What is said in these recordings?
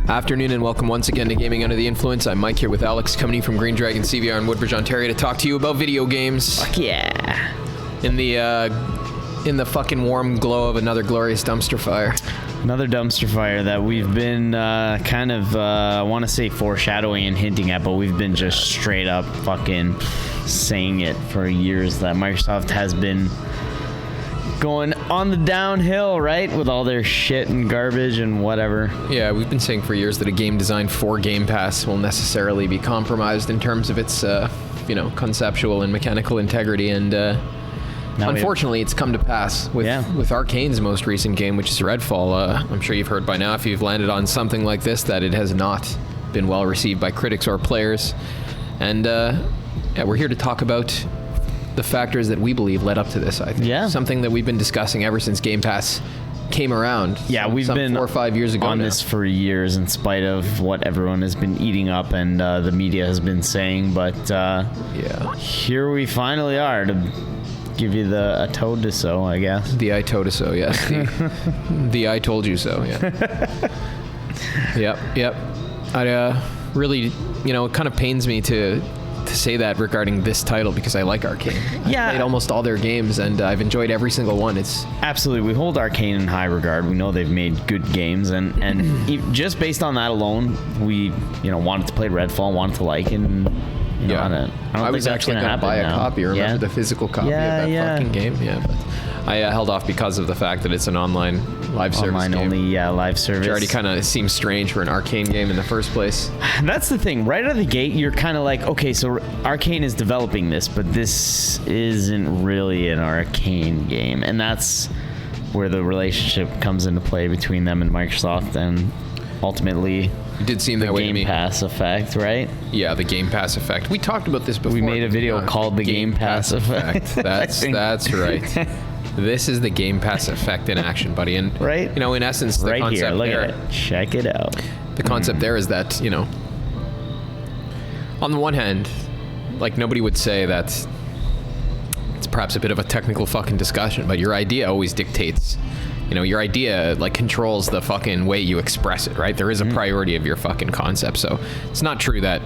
Afternoon and welcome once again to Gaming Under the Influence. I'm Mike here with Alex, coming to you from GreenDragonCVR in Woodbridge, Ontario, to talk to you about video games. Fuck yeah. In the fucking warm glow of another glorious dumpster fire. Another dumpster fire that we've been I want to say foreshadowing and hinting at, but we've been just straight up fucking saying it for years that Microsoft has been going on the downhill, right? With all their shit and garbage and whatever. Yeah, we've been saying for years that a game designed for Game Pass will necessarily be compromised in terms of its, conceptual and mechanical integrity, and unfortunately, it's come to pass with Arcane's most recent game, which is Redfall. I'm sure you've heard by now, if you've landed on something like this, that it has not been well received by critics or players. And we're here to talk about the factors that we believe led up to this, I think. Yeah. Something that we've been discussing ever since Game Pass came around. Yeah, we've been 4 or 5 years ago on now. this for years, in spite of what everyone has been eating up and the media has been saying. But here we finally are to give you the I told you so, I guess. The I told you so, yes. The I told you so, yeah. Yep. I really, it kind of pains me to say that regarding this title, because I like Arcane. I've played almost all their games and I've enjoyed every single one. It's absolutely, we hold Arcane in high regard. We know they've made good games, and just based on that alone, we wanted to play Redfall, wanted to like it, and I was actually going to buy a copy, or remember the physical copy of that fucking game. Yeah, but I held off because of the fact that it's an online live service online game. Only live service, which already kind of seems strange for an Arcane game in the first place. That's the thing. Right out of the gate, you're kind of like, okay, so Arcane is developing this, but this isn't really an Arcane game, and that's where the relationship comes into play between them and Microsoft, and ultimately it did seem that way to me. The Game Pass effect, right? Yeah, the Game Pass effect. We talked about this before. We made a video called the Game Pass effect. That's right. This is the Game Pass effect in action, buddy. And right? In essence, the right concept here, look there, at it. Check it out. The concept there is that, on the one hand, like, nobody would say that it's perhaps a bit of a technical fucking discussion, but your idea always dictates. Your idea, like, controls the fucking way you express it, right? There is a priority of your fucking concept. So it's not true that,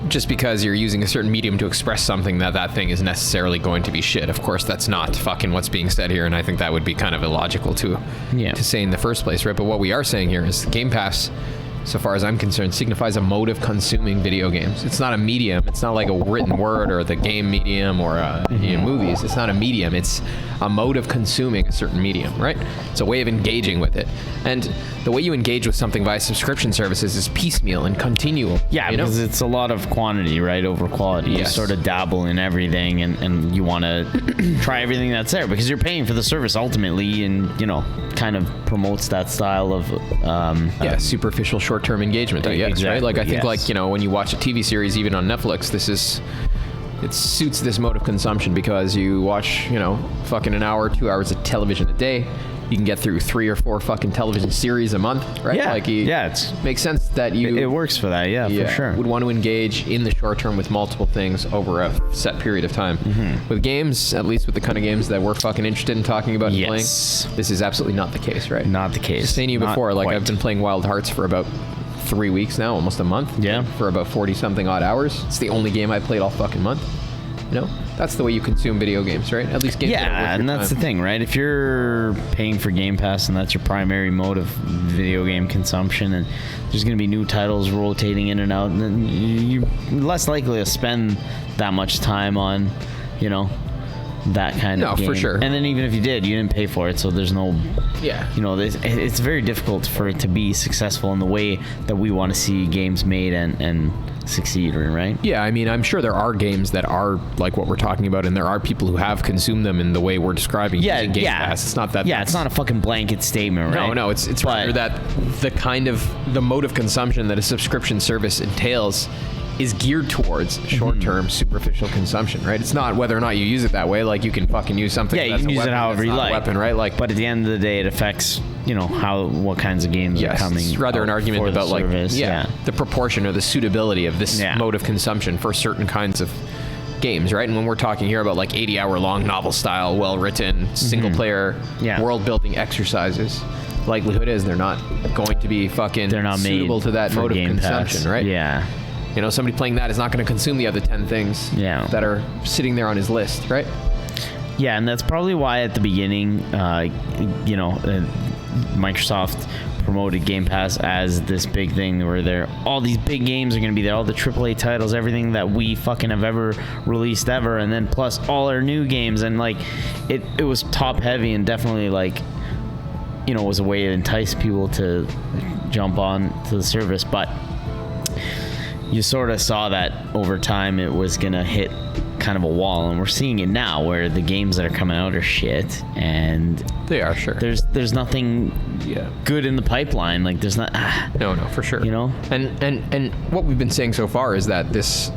just because you're using a certain medium to express something, that thing is necessarily going to be shit. Of course, that's not fucking what's being said here, and I think that would be kind of illogical to say in the first place, right? But what we are saying here is Game Pass, so far as I'm concerned, signifies a mode of consuming video games. It's not a medium. It's not like a written word or the game medium or movies. It's not a medium. It's a mode of consuming a certain medium, right? It's a way of engaging with it. And the way you engage with something via subscription services is piecemeal and continual. Yeah, because it's a lot of quantity, right, over quality. Yes. You sort of dabble in everything, and you want to try everything that's there because you're paying for the service ultimately, and, kind of promotes that style of superficial short-term engagement, I guess, exactly, right? Like, I think, when you watch a TV series, even on Netflix, it suits this mode of consumption because you watch, fucking an hour, 2 hours of television a day. You can get through 3 or 4 fucking television series a month, right? Yeah, it makes sense that you... It works for that, for sure. Would want to engage in the short term with multiple things over a set period of time. Mm-hmm. With games, at least with the kind of games that we're fucking interested in talking about and playing, this is absolutely not the case, right? Not the case. Just saying to you before, I've been playing Wild Hearts for about 3 weeks now, almost a month. Yeah. For about 40-something odd hours. It's the only game I played all fucking month. That's the way you consume video games, right? At least games. Yeah, and that's the thing, right? If you're paying for Game Pass and that's your primary mode of video game consumption, and there's going to be new titles rotating in and out, and then you're less likely to spend that much time on, that kind of game. No, for sure. And then even if you did, you didn't pay for it, so there's no... Yeah. It's very difficult for it to be successful in the way that we want to see games made and succeed, right? Yeah, I mean, I'm sure there are games that are like what we're talking about, and there are people who have consumed them in the way we're describing using Game Pass. It's not that... Yeah, it's not a fucking blanket statement, right? No, it's rather that the mode of consumption that a subscription service entails is geared towards short-term superficial consumption, right? It's not whether or not you use it that way. Like, you can fucking use something. Yeah, you can use it however you like. Weapon, right? Like, but at the end of the day, it affects what kinds of games are coming. It's rather an argument about the proportion or the suitability of this mode of consumption for certain kinds of games, right? And when we're talking here about 80-hour long novel style, well-written, single-player world-building exercises, likelihood is they're not going to be fucking They're not suitable made to that for mode of Game consumption, Pass. right? Yeah. You know, somebody playing that is not going to consume the other 10 things that are sitting there on his list, right? Yeah, and that's probably why at the beginning, Microsoft promoted Game Pass as this big thing where all these big games are going to be there, all the AAA titles, everything that we fucking have ever released ever, and then plus all our new games, and like it was top heavy and definitely like, you know, was a way to entice people to jump on to the service, but you sort of saw that over time it was going to hit kind of a wall, and we're seeing it now where the games that are coming out are shit, and they are, sure. There's nothing good in the pipeline. Like there's not. No, for sure. You know, and what we've been saying so far is that this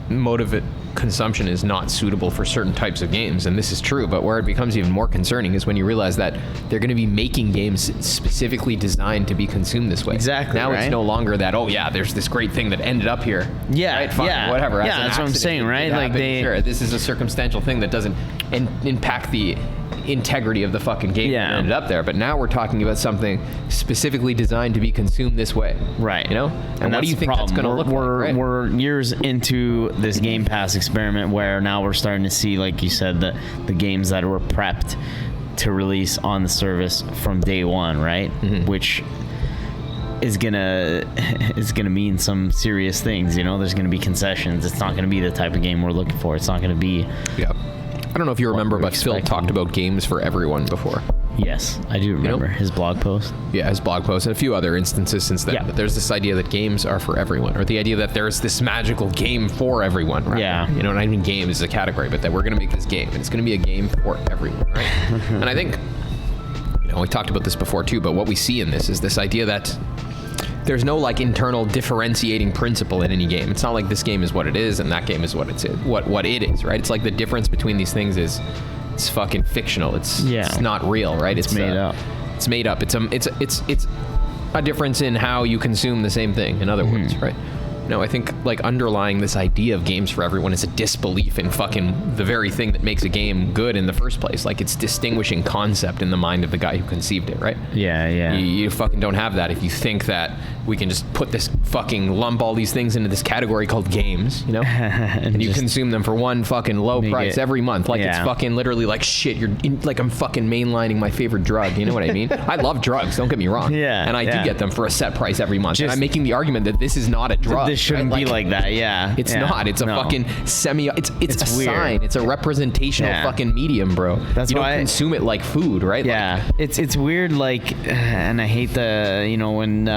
mode of consumption is not suitable for certain types of games, and this is true. But where it becomes even more concerning is when you realize that they're going to be making games specifically designed to be consumed this way. Exactly. Now it's no longer that, oh yeah, there's this great thing that ended up here. Yeah. Right? Fine, Yeah. Whatever. Yeah. That's what I'm saying, right? Like sure, this is a circumstantial thing that doesn't impact the integrity of the fucking game that ended up there. But now we're talking about something specifically designed to be consumed this way. Right. You know? And what do you think that's going to look like? Right? We're years into this Game Pass experiment where now we're starting to see, like you said, the games that were prepped to release on the service from day one, right? Mm-hmm. Which is gonna mean some serious things. You know, there's gonna be concessions. It's not gonna be the type of game we're looking for. It's not gonna be. Yeah. I don't know if you remember, but Phil talked about games for everyone before. Yes, I do remember his blog post. Yeah, his blog post and a few other instances since then. Yeah. But there's this idea that games are for everyone, or the idea that there's this magical game for everyone, right? Yeah. You know, not even game is a category, but that we're going to make this game, and it's going to be a game for everyone, right? And I think, you know, we talked about this before too, but what we see in this is this idea that there's no like internal differentiating principle in any game. It's not like this game is what it is and that game is what it is, right? It's like the difference between these things is it's fucking fictional. It's not real, right? It's made up. It's made up. It's a difference in how you consume the same thing, in other words, right? No, I think like underlying this idea of games for everyone is a disbelief in fucking the very thing that makes a game good in the first place. Like it's distinguishing concept in the mind of the guy who conceived it, right? Yeah. You fucking don't have that if you think that we can just put this fucking lump all these things into this category called games, you know? and you consume them for one fucking low price every month. Like it's fucking literally like shit. Like I'm fucking mainlining my favorite drug. You know what I mean? I love drugs. Don't get me wrong. Yeah. And I do get them for a set price every month. And I'm making the argument that this is not a drug. This shouldn't be like that. Yeah. It's not. It's a fucking it's a weird. Sign. It's a representational fucking medium, bro. That's you why don't consume it like food, right? Yeah. Like, it's weird. Like, and I hate when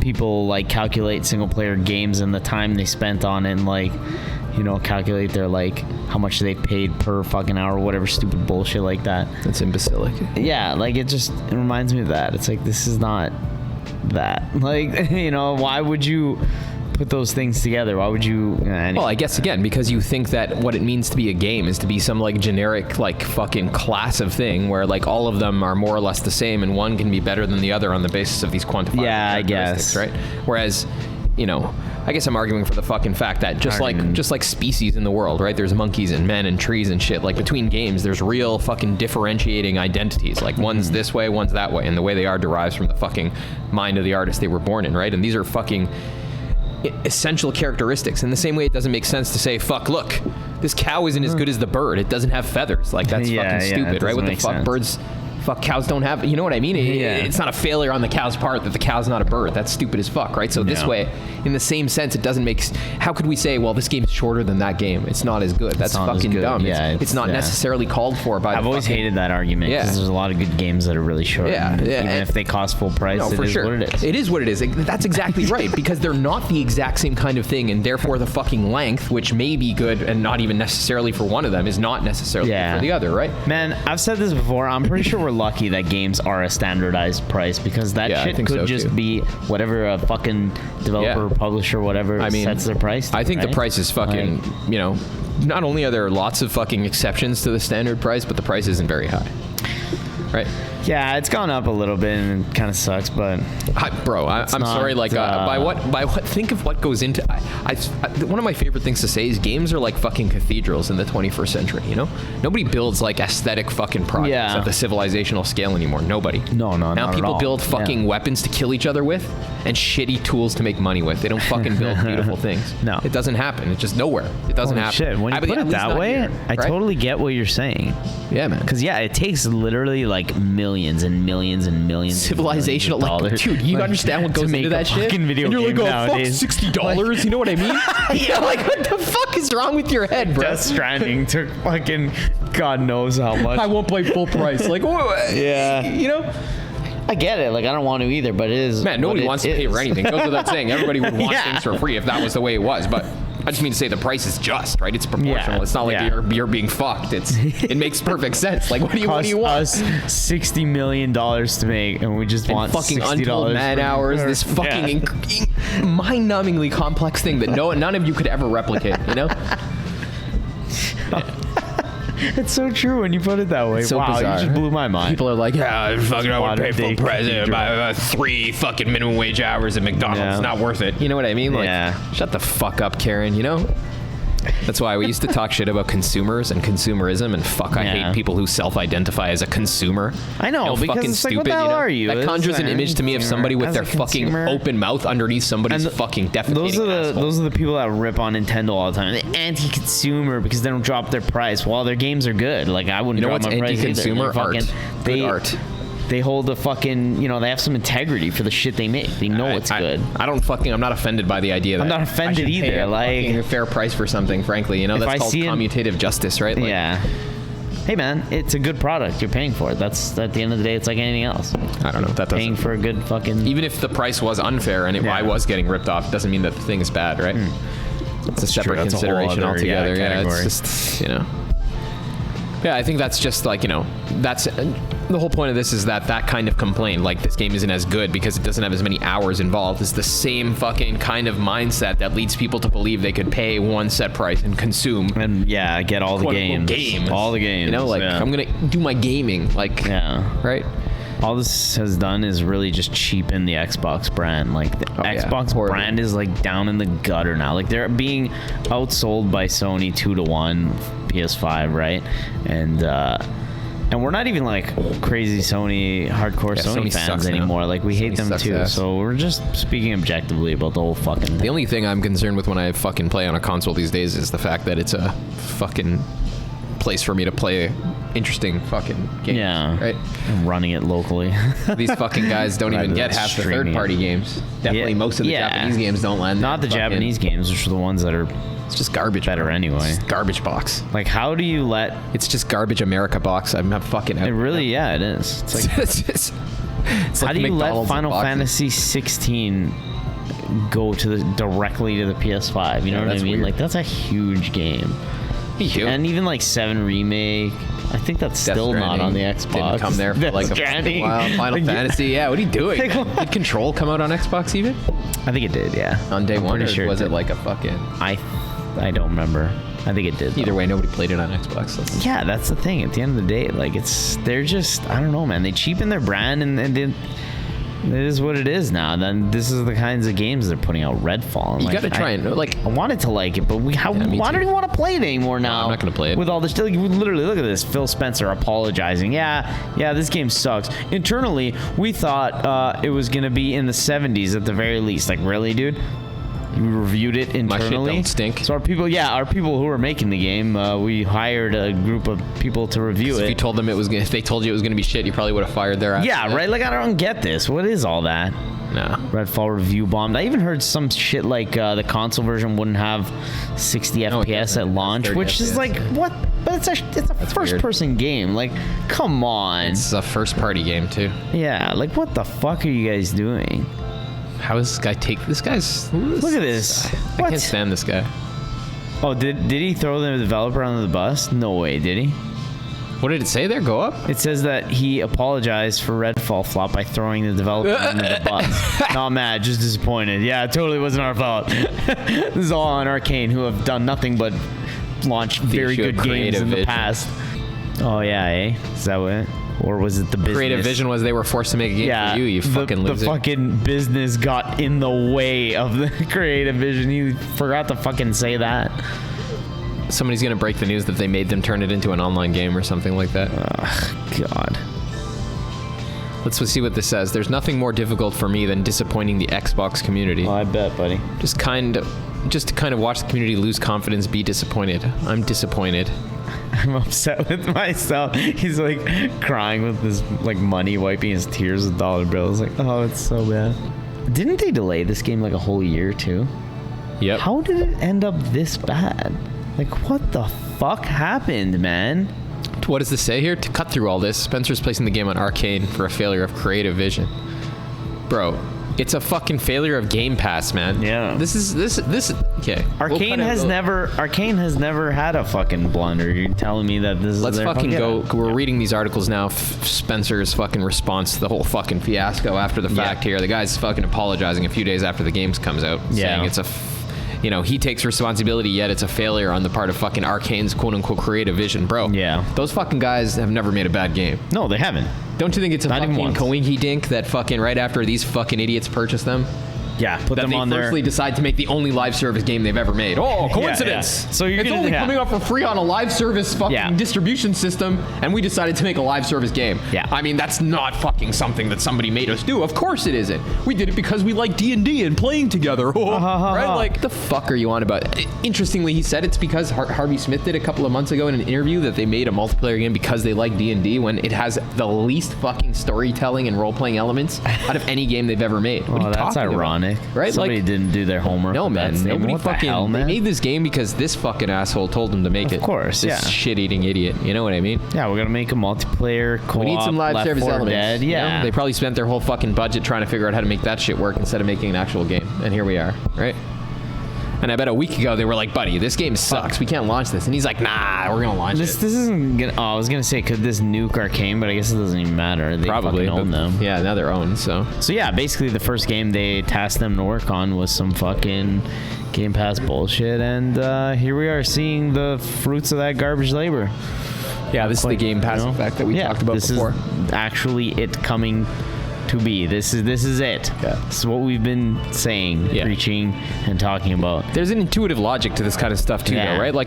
people like calculate single player games and the time they spent on it, and like, you know, calculate their like how much they paid per fucking hour, whatever stupid bullshit like that. That's imbecilic. Yeah, like it reminds me of that. It's like, this is not that. Like, you know, why would you put those things together? Why would you? Anyway. Well, I guess again because you think that what it means to be a game is to be some like generic like fucking class of thing where like all of them are more or less the same and one can be better than the other on the basis of these quantifiable characteristics, right? Whereas, you know, I guess I'm arguing for the fucking fact that just like species in the world, right? There's monkeys and men and trees and shit. Like between games, there's real fucking differentiating identities. Like one's this way, one's that way, and the way they are derives from the fucking mind of the artist they were born in, right? And these are fucking essential characteristics. In the same way, it doesn't make sense to say, fuck, look, this cow isn't as good as the bird. It doesn't have feathers. Like that's fucking stupid, right? What the fuck, birds? Fuck, cows don't have, you know what I mean? It's not a failure on the cow's part that the cow's not a bird. That's stupid as fuck, right? So this way, in the same sense, it doesn't make, how could we say, well, this game's shorter than that game? It's not as good. That's fucking dumb. Yeah, it's not necessarily called for by I've always hated that argument because there's a lot of good games that are really short. Even if they cost full price, it is what it is. It is what it is. That's exactly right, because they're not the exact same kind of thing, and therefore the fucking length, which may be good and not even necessarily for one of them, is not necessarily good for the other, right? Man, I've said this before. I'm pretty sure we're lucky that games are a standardized price, because that shit could just be whatever a fucking developer, publisher, whatever sets their price to, I think the price is fucking, you know, not only are there lots of fucking exceptions to the standard price, but the price isn't very high. right? Yeah, it's gone up a little bit and it kind of sucks, but I'm sorry. Like, by what? Think of what goes into. One of my favorite things to say is games are like fucking cathedrals in the 21st century. You know, nobody builds like aesthetic fucking projects at the civilizational scale anymore. Nobody. No. Now people build fucking weapons to kill each other with and shitty tools to make money with. They don't fucking build beautiful things. No, it doesn't happen. It's just nowhere. It doesn't happen. Shit, when you put it that way, I totally get what you're saying. Yeah, man. Because it takes literally like millions and millions and millions. Civilizational, dollars. Dude, you understand what goes into that shit? Video and you're like, oh, fuck, $60. You know what I mean? Yeah, like what the fuck is wrong with your head, bro? Death Stranding took fucking God knows how much. I won't play full price. Like, yeah, you know. I get it. Like, I don't want to either, but it is. Man, nobody wants to pay for anything. Goes without saying. Everybody would want things for free if that was the way it was. But I just mean to say the price is just, right? It's proportional. It's not like you're being fucked. It makes perfect sense. Like, what do you want? Us $60 million to make, and we just want fucking $60 untold man hours. This fucking mind-numbingly complex thing that none of you could ever replicate. You know. It's so true when you put it that way. It's so bizarre. You just blew my mind. People are like, I fucking don't want to pay full price by 3 fucking minimum wage hours at McDonald's. It's not worth it. You know what I mean? Like, shut the fuck up, Karen. You know? That's why we used to talk shit about consumers and consumerism, and I hate people who self-identify as a consumer. I know, because fucking it's like, stupid, what the hell are you? That conjures an image to me of somebody with their fucking open mouth underneath somebody's fucking defecating those are the people that rip on Nintendo all the time. The anti-consumer because they don't drop their price. Well, their games are good. Like, I wouldn't drop my price either. Anti-consumer art. Good art. They hold a fucking, they have some integrity for the shit they make. They know it's good. I'm not offended by the idea that I'm not offended either. Pay a fair price for something, frankly. That's called commutative justice, right? Like, yeah. Hey, man, it's a good product. You're paying for it. That's, at the end of the day, it's like anything else. I don't know. That paying for a good fucking... Even if the price was unfair and I was getting ripped off, doesn't mean that the thing is bad, right? It's a separate consideration altogether. Yeah, it's just, Yeah, I think that's just like, that's... The whole point of this is that kind of complaint, like this game isn't as good because it doesn't have as many hours involved, is the same fucking kind of mindset that leads people to believe they could pay one set price and consume. And get all the games. All the games. I'm going to do my gaming. Right? All this has done is really just cheapen the Xbox brand. Like, the Xbox brand is like down in the gutter now. Like, they're being outsold by Sony 2-1 PS5, right? And we're not even like crazy hardcore Sony fans anymore. Like, we hate them too. Ass. So we're just speaking objectively about the whole fucking thing. The only thing I'm concerned with when I fucking play on a console these days is the fact that it's a fucking place for me to play interesting fucking games. Yeah. Right? I'm running it locally. These fucking guys don't even get half the third-party games. Definitely most of the Japanese games don't land. Not the Japanese games, which are the ones that are... It's just garbage. Better anyway. It's garbage box. Like, how do you let... It's just garbage America box. I'm not fucking... It really, it is. It's like... it's how do you let Final Fantasy 16 go directly to the PS5? You know what I mean? Weird. Like, that's a huge game. And even like 7 Remake, I think that's still not on the Xbox. Didn't come there for like a while. Final Fantasy, what are you doing? Did Control come out on Xbox even? I think it did, yeah. On day one, or was it like a fucking... I don't remember. I think it did. Either way, nobody played it on Xbox. Yeah, that's the thing. At the end of the day, like, they're just, I don't know, man. They cheapen their brand, and it is what it is now. Then this is the kinds of games they're putting out. Redfall. And you gotta try and I wanted to like it, but why don't you want to play it anymore now? No, I'm not gonna play it with all this. Like, literally, look at this. Phil Spencer apologizing. Yeah, this game sucks. Internally, we thought it was gonna be in the 70s at the very least. Like, really, dude? We reviewed it internally. My shit don't stink. So our people who were making the game, we hired a group of people to review it. If you told them if they told you it was gonna be shit, you probably would have fired their ass. Yeah, right. Like, I don't get this. What is all that? No. Redfall review bombed. I even heard some shit like the console version wouldn't have 60 FPS at launch, which is like, what? But it's a first-person game. Like, come on. It's a first-party game too. Yeah. Like, what the fuck are you guys doing? How is this guy this guy's... Look at this. I can't stand this guy. Oh, did he throw the developer under the bus? No way, did he? What did it say there? Go up? It says that he apologized for Redfall flop by throwing the developer under the bus. Not mad, just disappointed. Yeah, it totally wasn't our fault. This is all on Arcane, who have done nothing but launch very good games in the past. Oh, yeah, Is that what? or was it the business? Creative vision was they were forced to make a game for you fucking loser. The fucking business got in the way of the creative vision. He forgot to fucking say that. Somebody's gonna break the news that they made them turn it into an online game or something like that. God. Let's see what this says. There's nothing more difficult for me than disappointing the Xbox community. Well, I bet, buddy. Just to kind of watch the community lose confidence, be disappointed. I'm disappointed. I'm upset with myself. He's like crying with this like money, wiping his tears with dollar bills. Like, oh, it's so bad. Didn't they delay this game like a whole year too? Yep. How did it end up this bad? Like, what the fuck happened, man? What does this say here? To cut through all this, Spencer's placing the game on Arcane for a failure of creative vision. Bro, it's a fucking failure of Game Pass, man. Yeah. This okay. Arcane has never had a fucking blunder. You're telling me that this is Let's their fucking go. Yeah. We're reading these articles now. Spencer's fucking response to the whole fucking fiasco after the fact here. The guy's fucking apologizing a few days after the game comes out, saying it's he takes responsibility, yet it's a failure on the part of fucking Arcane's quote-unquote creative vision. Bro, those fucking guys have never made a bad game. No, they haven't. Don't you think it's a Not fucking coinky dink that fucking right after these fucking idiots purchase them? Yeah, put them on there. That they firstly decide to make the only live service game they've ever made. Oh, coincidence! Yeah. So it's only coming up for free on a live service fucking distribution system, and we decided to make a live service game. Yeah. I mean, that's not fucking something that somebody made us do. Of course it isn't. We did it because we like D&D and playing together. Right? Like, the fuck are you on about? Interestingly, he said it's because Harvey Smith did a couple of months ago in an interview that they made a multiplayer game because they like D&D when it has the least fucking storytelling and role-playing elements out of any game they've ever made. What are you that's talking ironic. About? Right? Somebody didn't do their homework. No, man. Nobody what fucking. The hell, man? They made this game because this fucking asshole told them to make it. Of course, this shit-eating idiot. You know what I mean? Yeah, we're gonna make a multiplayer co-op. We need some live Left service 4 elements. Dead. Yeah. They probably spent their whole fucking budget trying to figure out how to make that shit work instead of making an actual game. And here we are, right? And I bet a week ago they were like, buddy, this game sucks. We can't launch this. And he's like, nah, we're gonna launch this. This isn't gonna. Oh, I was gonna say, could this nuke Arcane? But I guess it doesn't even matter. They probably fucking own them. Yeah, now they're owned. So yeah, basically the first game they tasked them to work on was some fucking Game Pass bullshit, and here we are seeing the fruits of that garbage labor. Yeah, this is the Game Pass effect that we talked about before. This is actually it coming to be. This is it. Yeah. This is what we've been saying, preaching, and talking about. There's an intuitive logic to this kind of stuff too, though, right? Like,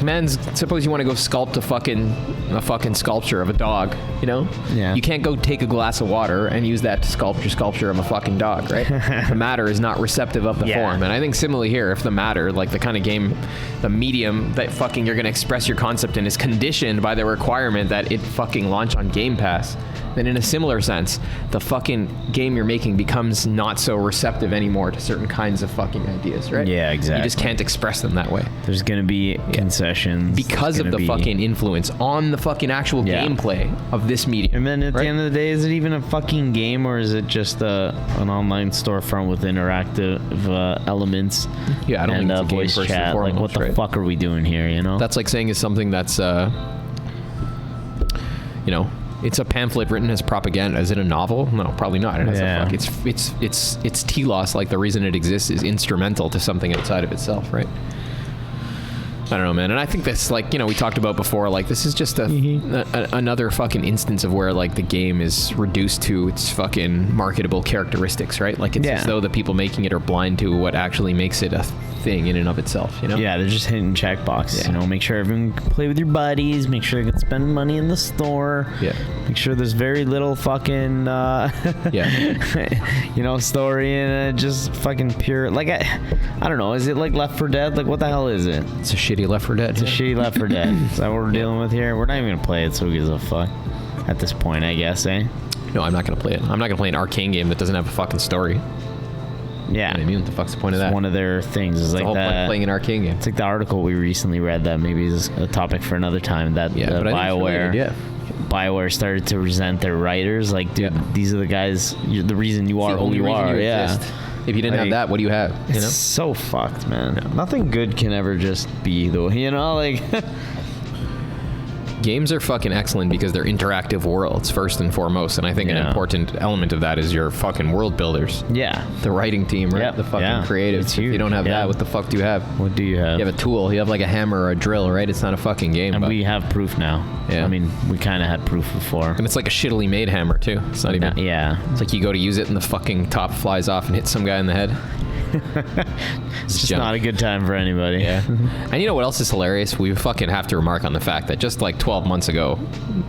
suppose you want to go sculpt a fucking sculpture of a dog, you know? Yeah. You can't go take a glass of water and use that to sculpt your sculpture of a fucking dog, right? The matter is not receptive of the form. And I think similarly here, if the matter, like the kind of game, the medium that fucking you're going to express your concept in is conditioned by the requirement that it fucking launch on Game Pass, then in a similar sense, the fucking game you're making becomes not so receptive anymore to certain kinds of fucking ideas, right? Yeah, exactly. You just can't express them that way. There's going to be concessions. Because of the fucking influence on the fucking actual gameplay of this medium. And then at the end of the day, is it even a fucking game, or is it just an online storefront with interactive elements? Yeah, I don't think it's a game voice first and chat. foremost, Like, what the fuck are we doing here, you know? That's like saying it's something that's, it's a pamphlet written as propaganda. Is it a novel? No, probably not. It's telos. Like, the reason it exists is instrumental to something outside of itself, right? I don't know, man. And I think that's like, we talked about before, like, this is just another fucking instance of where, like, the game is reduced to its fucking marketable characteristics, right? Like, it's as though the people making it are blind to what actually makes it a thing in and of itself, you know? Yeah, they're just hitting checkboxes, you know? Make sure everyone can play with your buddies, make sure you can spend money in the store. Yeah. Make sure there's very little fucking, story in it, just fucking pure, like, I don't know, is it like Left 4 Dead? Like, what the hell is it? It's a shitty Left 4 Dead. It's a shitty Left 4 Dead. Is that what we're dealing with here? We're not even gonna play it, so who gives a fuck at this point, I guess, eh? No, I'm not gonna play it. I'm not gonna play an Arcane game that doesn't have a fucking story. Yeah. You know what I mean? What the fuck's the point of that? One of their things is like the whole point of playing an Arcane game. It's like the article we recently read that maybe is a topic for another time, that BioWare started to resent their writers. Like, dude, these are the guys, the reason you are who you are. Exist. If you didn't have that, what do you have? It's so fucked, man. Yeah. Nothing good can ever just be, though. You know, like... games are fucking excellent because they're interactive worlds first and foremost, and I think an important element of that is your fucking world builders. Yeah. The writing team, right? Yep. The fucking creatives. It's If you huge. don't have that, what the fuck do you have? What do you have? You have a tool. You have like a hammer or a drill, right? It's not a fucking game. And but, we have proof now. Yeah. I mean, we kind of had proof before. and it's like a shittily made hammer too. It's not even. Yeah. It's like you go to use it and the fucking top flies off and hits some guy in the head. It's just not a good time for anybody. Yeah. And you know what else is hilarious? We fucking have to remark on the fact that just like 12 months ago,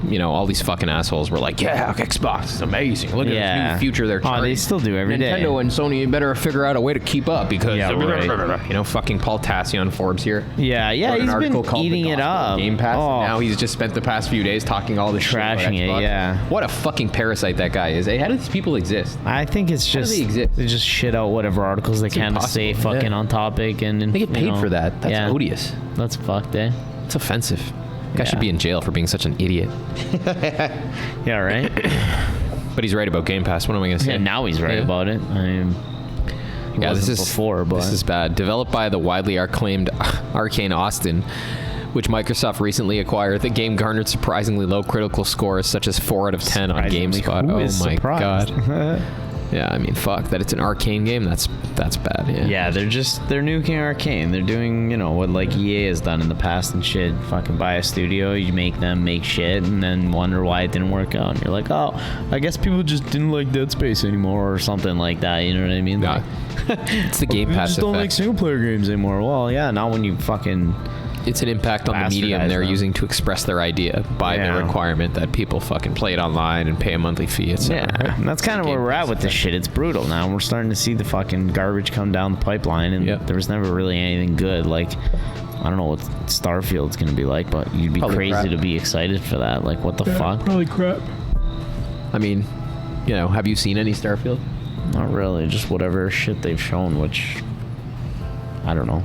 you know, all these fucking assholes were like, yeah, Xbox is amazing. Look at this new future they're trying. Oh, they still do every day. Nintendo and Sony better figure out a way to keep up because, right. you know, fucking Paul Tassi on Forbes here. Yeah, wrote an he's article been called eating The it Gospel of up. Game Pass. Oh. And now he's just spent the past few days talking all this shit about Trashing it, Xbox. yeah. What a fucking parasite that guy is. Hey, how do these people exist? I think it's How do just they exist? they just shit out whatever articles they can to say impossible, fucking yeah. on topic and They get paid for that. That's odious. That's fucked, eh? It's offensive. Guy should be in jail for being such an idiot. Yeah, right? But he's right about Game Pass. What am I going to say? Yeah, now he's right about it. I mean, he Yeah, this wasn't is before, but this is bad. Developed by the widely acclaimed Arcane Austin, which Microsoft recently acquired, the game garnered surprisingly low critical scores, such as 4 out of 10 on Surprisingly, GameSpot. who Oh is my surprised? god. Yeah, I mean, fuck. That it's an Arcane game, that's bad. Yeah. Yeah, they're nuking Arcane. They're doing, you know, what like EA has done in the past and shit. Fucking buy a studio, you make them make shit, and then wonder why it didn't work out. And you're like, oh, I guess people just didn't like Dead Space anymore or something like that. You know what I mean? Nah. Like, It's the Game they Pass just don't like effect. single player games anymore. Well, yeah, not when you fucking. It's an impact on the medium Bastardize they're them. using to express their idea by the Yeah. requirement that people fucking play it online and pay a monthly fee, etc. Yeah, and that's kind of where we're at with this shit. It's brutal now. We're starting to see the fucking garbage come down the pipeline, and Yep. there was never really anything good. Like, I don't know what Starfield's gonna be like, but you'd be Probably crazy crap. to be excited for that. Like, what the fuck? Probably crap. I mean, you know, have you seen any Starfield? Not really. Just whatever shit they've shown, which I don't know.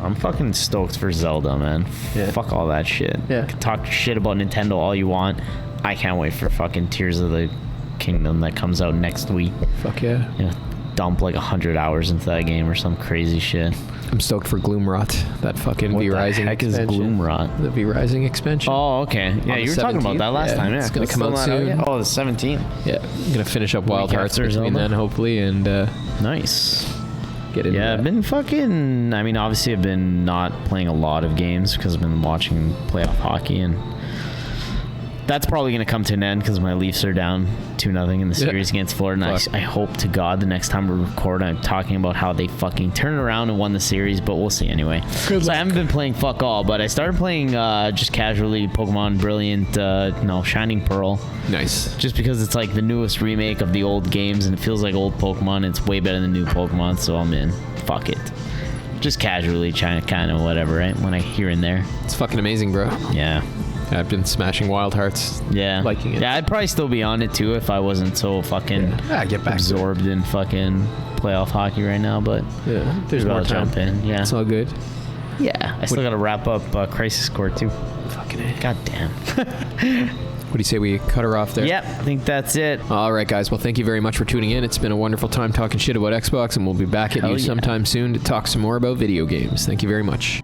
I'm fucking stoked for Zelda, man. Yeah. Fuck all that shit. Yeah. Can talk shit about Nintendo all you want. I can't wait for fucking Tears of the Kingdom that comes out next week. Fuck yeah. You know, dump like 100 hours into that game or some crazy shit. I'm stoked for Gloomrot, that fucking What V the Rising heck is expansion. Gloomrot? The V Rising expansion. Oh, okay. Yeah, the you were talking about 17th? that last Yeah, time. Yeah, it's gonna It's come still out not soon. yet? Oh, the 17th. Yeah, I'm gonna finish up Wild Week Hearts after between Zelda? then, hopefully, and Nice. get into Yeah, I've that. been fucking. I mean, obviously, I've been not playing a lot of games because I've been watching playoff hockey, and that's probably going to come to an end because my Leafs are down 2-0 in the series against Florida. And Fuck. I hope to God the next time we record, I'm talking about how they fucking turned around and won the series, but we'll see anyway. So I haven't been playing fuck all, but I started playing just casually Pokemon Brilliant, Shining Pearl. Nice. Just because it's like the newest remake of the old games and it feels like old Pokemon. It's way better than new Pokemon, so I'm in. Fuck it. Just casually trying to kind of whatever, right? When I here and there. It's fucking amazing, bro. Yeah. I've been smashing Wild Hearts. Yeah. Liking it. Yeah, I'd probably still be on it too if I wasn't so fucking Get back to it. absorbed in fucking playoff hockey right now, but Yeah, there's maybe more I'll time. jump in. Yeah. It's all good. Yeah. I still got to wrap up Crisis Core too. Fucking A. God damn. What do you say we cut her off there? Yep. I think that's it. All right, guys. Well, thank you very much for tuning in. It's been a wonderful time talking shit about Xbox, and we'll be back at Hell you yeah. sometime soon to talk some more about video games. Thank you very much.